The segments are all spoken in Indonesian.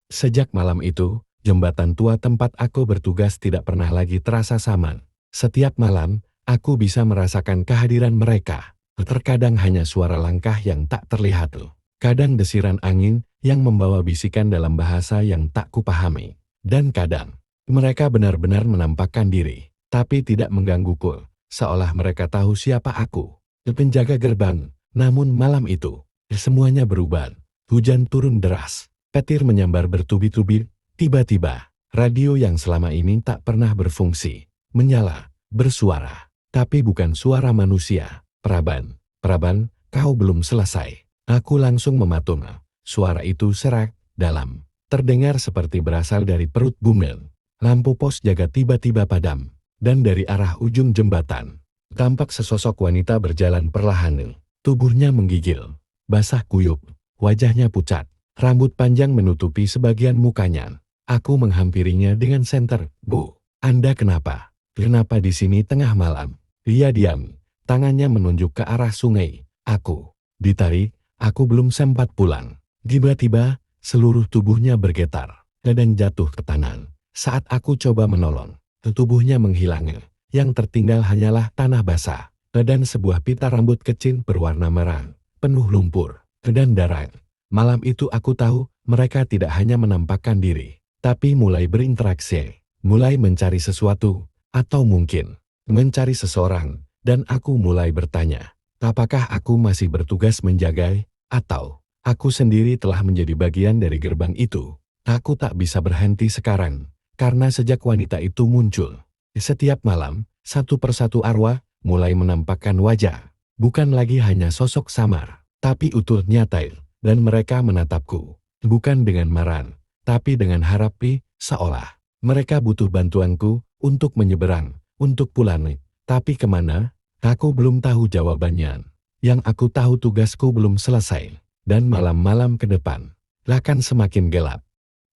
Sejak malam itu, jembatan tua tempat aku bertugas tidak pernah lagi terasa sama. Setiap malam, aku bisa merasakan kehadiran mereka. Terkadang hanya suara langkah yang tak terlihat. Kadang desiran angin yang membawa bisikan dalam bahasa yang tak kupahami. Dan kadang, mereka benar-benar menampakkan diri, tapi tidak menggangguku, seolah mereka tahu siapa aku. Penjaga gerbang, namun malam itu, semuanya berubah. Hujan turun deras, petir menyambar bertubi-tubi, tiba-tiba, radio yang selama ini tak pernah berfungsi, menyala, bersuara, tapi bukan suara manusia. Praban, kau belum selesai. Aku langsung mematung. Suara itu serak, dalam, terdengar seperti berasal dari perut bumi. Lampu pos jaga tiba-tiba padam, dan dari arah ujung jembatan, tampak sesosok wanita berjalan perlahan. Tubuhnya menggigil, basah kuyup, wajahnya pucat, rambut panjang menutupi sebagian mukanya. Aku menghampirinya dengan senter. Bu, Anda kenapa? Kenapa di sini tengah malam? Dia diam, tangannya menunjuk ke arah sungai. Aku ditarik, aku belum sempat pulang. Tiba-tiba, seluruh tubuhnya bergetar, dan jatuh ke tanah. Saat aku coba menolong, tubuhnya menghilang. Yang tertinggal hanyalah tanah basah, dan sebuah pita rambut kecil berwarna merah, penuh lumpur, dan darah. Malam itu aku tahu, mereka tidak hanya menampakkan diri, tapi mulai berinteraksi, mulai mencari sesuatu, atau mungkin mencari seseorang, dan aku mulai bertanya, apakah aku masih bertugas menjaga, atau aku sendiri telah menjadi bagian dari gerbang itu. Aku tak bisa berhenti sekarang, karena sejak wanita itu muncul, setiap malam, satu persatu arwah mulai menampakkan wajah, bukan lagi hanya sosok samar, tapi utuh nyata, dan mereka menatapku, bukan dengan marah, tapi dengan harapi, seolah mereka butuh bantuanku untuk menyeberang, untuk pulang. Tapi kemana? Aku belum tahu jawabannya. Yang aku tahu tugasku belum selesai, dan malam-malam ke depan akan semakin gelap.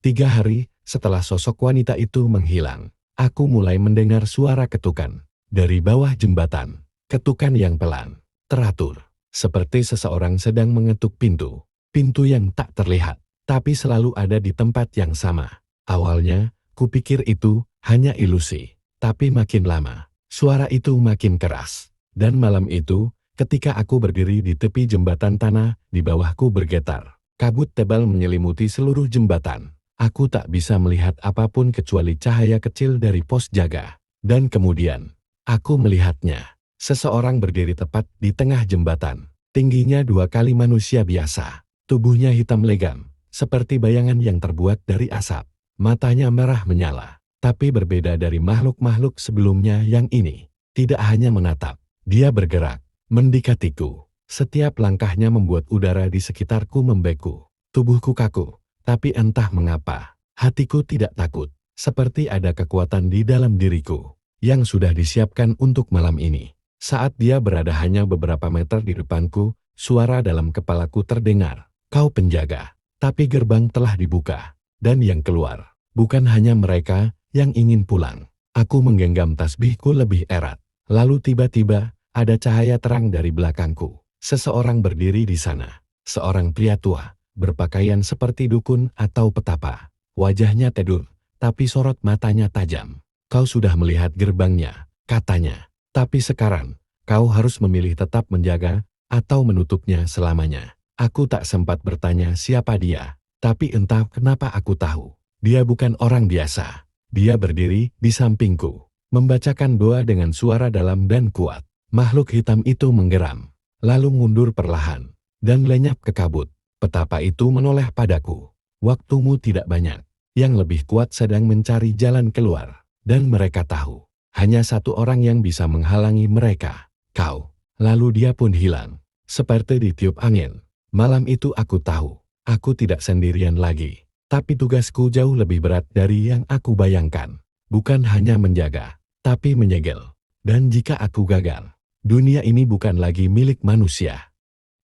3 hari setelah sosok wanita itu menghilang, aku mulai mendengar suara ketukan dari bawah jembatan. Ketukan yang pelan, teratur, seperti seseorang sedang mengetuk pintu. Pintu yang tak terlihat, tapi selalu ada di tempat yang sama. Awalnya, kupikir itu hanya ilusi, tapi makin lama, suara itu makin keras. Dan malam itu, ketika aku berdiri di tepi jembatan, tanah di bawahku bergetar. Kabut tebal menyelimuti seluruh jembatan. Aku tak bisa melihat apapun kecuali cahaya kecil dari pos jaga. Dan kemudian, aku melihatnya. Seseorang berdiri tepat di tengah jembatan. Tingginya 2 kali manusia biasa. Tubuhnya hitam legam, seperti bayangan yang terbuat dari asap. Matanya merah menyala, tapi berbeda dari makhluk-makhluk sebelumnya yang ini. Tidak hanya menatap, dia bergerak, mendekatiku. Setiap langkahnya membuat udara di sekitarku membeku. Tubuhku kaku, tapi entah mengapa, hatiku tidak takut. Seperti ada kekuatan di dalam diriku, yang sudah disiapkan untuk malam ini. Saat dia berada hanya beberapa meter di depanku, suara dalam kepalaku terdengar. Kau penjaga, tapi gerbang telah dibuka, dan yang keluar, bukan hanya mereka yang ingin pulang. Aku menggenggam tasbihku lebih erat, lalu tiba-tiba, ada cahaya terang dari belakangku. Seseorang berdiri di sana, seorang pria tua, berpakaian seperti dukun atau petapa. Wajahnya teduh, tapi sorot matanya tajam. Kau sudah melihat gerbangnya, katanya. Tapi sekarang, kau harus memilih tetap menjaga, atau menutupnya selamanya. Aku tak sempat bertanya siapa dia, tapi entah kenapa aku tahu. Dia bukan orang biasa. Dia berdiri di sampingku, membacakan doa dengan suara dalam dan kuat. Makhluk hitam itu menggeram, lalu mundur perlahan, dan lenyap ke kabut. Petapa itu menoleh padaku. Waktumu tidak banyak. Yang lebih kuat sedang mencari jalan keluar, dan mereka tahu. Hanya satu orang yang bisa menghalangi mereka. Kau. Lalu dia pun hilang, seperti ditiup angin. Malam itu aku tahu, aku tidak sendirian lagi. Tapi tugasku jauh lebih berat dari yang aku bayangkan. Bukan hanya menjaga, tapi menyegel. Dan jika aku gagal, dunia ini bukan lagi milik manusia.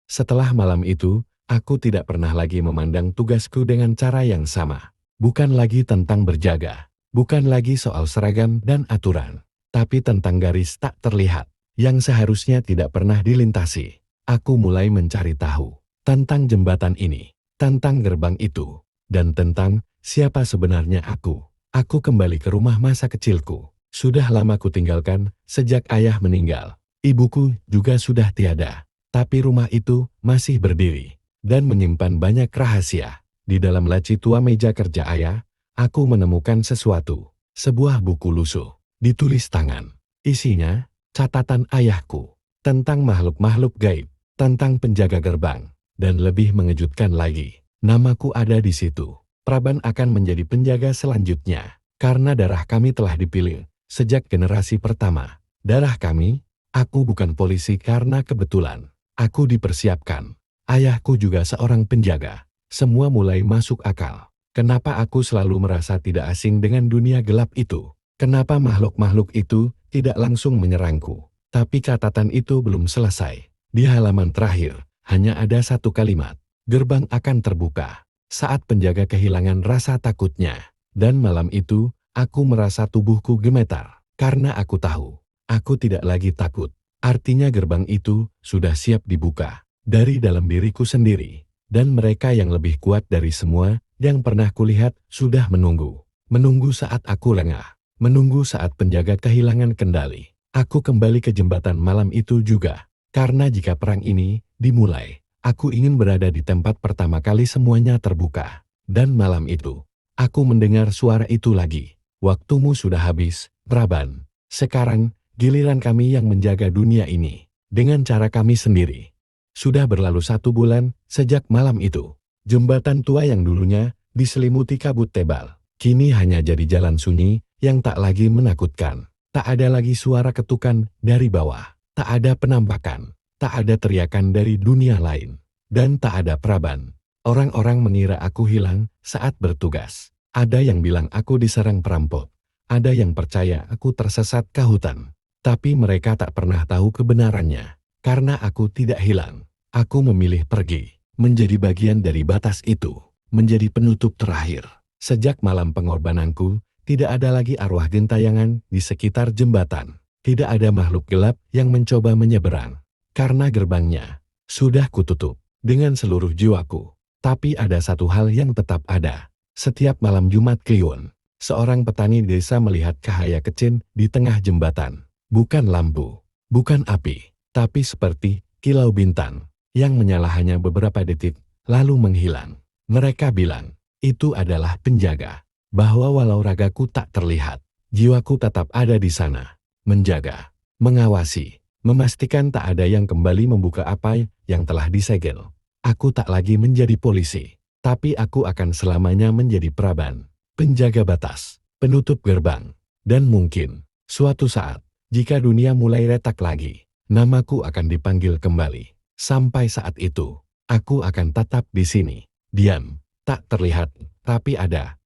Setelah malam itu, aku tidak pernah lagi memandang tugasku dengan cara yang sama. Bukan lagi tentang berjaga, bukan lagi soal seragam dan aturan, tapi tentang garis tak terlihat, yang seharusnya tidak pernah dilintasi. Aku mulai mencari tahu tentang jembatan ini, tentang gerbang itu, dan tentang Siapa sebenarnya aku? Aku kembali ke rumah masa kecilku. Sudah lama kutinggalkan sejak ayah meninggal. Ibuku juga sudah tiada. Tapi rumah itu masih berdiri dan menyimpan banyak rahasia. Di dalam laci tua meja kerja ayah, aku menemukan sesuatu. Sebuah buku lusuh, ditulis tangan. Isinya, catatan ayahku tentang makhluk-makhluk gaib, tentang penjaga gerbang, dan lebih mengejutkan lagi, namaku ada di situ. Praban akan menjadi penjaga selanjutnya, karena darah kami telah dipilih sejak generasi pertama. Darah kami, aku bukan polisi karena kebetulan. Aku dipersiapkan. Ayahku juga seorang penjaga. Semua mulai masuk akal. Kenapa aku selalu merasa tidak asing dengan dunia gelap itu? Kenapa makhluk-makhluk itu tidak langsung menyerangku? Tapi catatan itu belum selesai. Di halaman terakhir, hanya ada satu kalimat. Gerbang akan terbuka. Saat penjaga kehilangan rasa takutnya. Dan malam itu, aku merasa tubuhku gemetar. Karena aku tahu, aku tidak lagi takut. Artinya gerbang itu sudah siap dibuka. Dari dalam diriku sendiri. Dan mereka yang lebih kuat dari semua yang pernah kulihat sudah menunggu. Menunggu saat aku lengah. Menunggu saat penjaga kehilangan kendali. Aku kembali ke jembatan malam itu juga. Karena jika perang ini dimulai, aku ingin berada di tempat pertama kali semuanya terbuka. Dan malam itu, aku mendengar suara itu lagi. Waktumu sudah habis, Praban. Sekarang, giliran kami yang menjaga dunia ini. Dengan cara kami sendiri. Sudah berlalu 1 bulan sejak malam itu. Jembatan tua yang dulunya diselimuti kabut tebal. Kini hanya jadi jalan sunyi yang tak lagi menakutkan. Tak ada lagi suara ketukan dari bawah. Tak ada penampakan. Tak ada teriakan dari dunia lain. Dan tak ada Praban. Orang-orang mengira aku hilang saat bertugas. Ada yang bilang aku diserang perampok. Ada yang percaya aku tersesat ke hutan. Tapi mereka tak pernah tahu kebenarannya. Karena aku tidak hilang. Aku memilih pergi. Menjadi bagian dari batas itu. Menjadi penutup terakhir. Sejak malam pengorbananku, tidak ada lagi arwah gentayangan di sekitar jembatan. Tidak ada makhluk gelap yang mencoba menyeberang. Karena gerbangnya sudah kututup dengan seluruh jiwaku. Tapi ada satu hal yang tetap ada. Setiap malam Jumat Kliwon, seorang petani desa melihat cahaya kecil di tengah jembatan. Bukan lampu, bukan api, tapi seperti kilau bintang yang menyala hanya beberapa detik, lalu menghilang. Mereka bilang, itu adalah penjaga. Bahwa walau ragaku tak terlihat, jiwaku tetap ada di sana. Menjaga, mengawasi, memastikan tak ada yang kembali membuka apa yang telah disegel. Aku tak lagi menjadi polisi, tapi aku akan selamanya menjadi Praban. Penjaga batas, penutup gerbang. Dan mungkin, suatu saat, jika dunia mulai retak lagi, namaku akan dipanggil kembali. Sampai saat itu, aku akan tetap di sini. Diam, tak terlihat, tapi ada.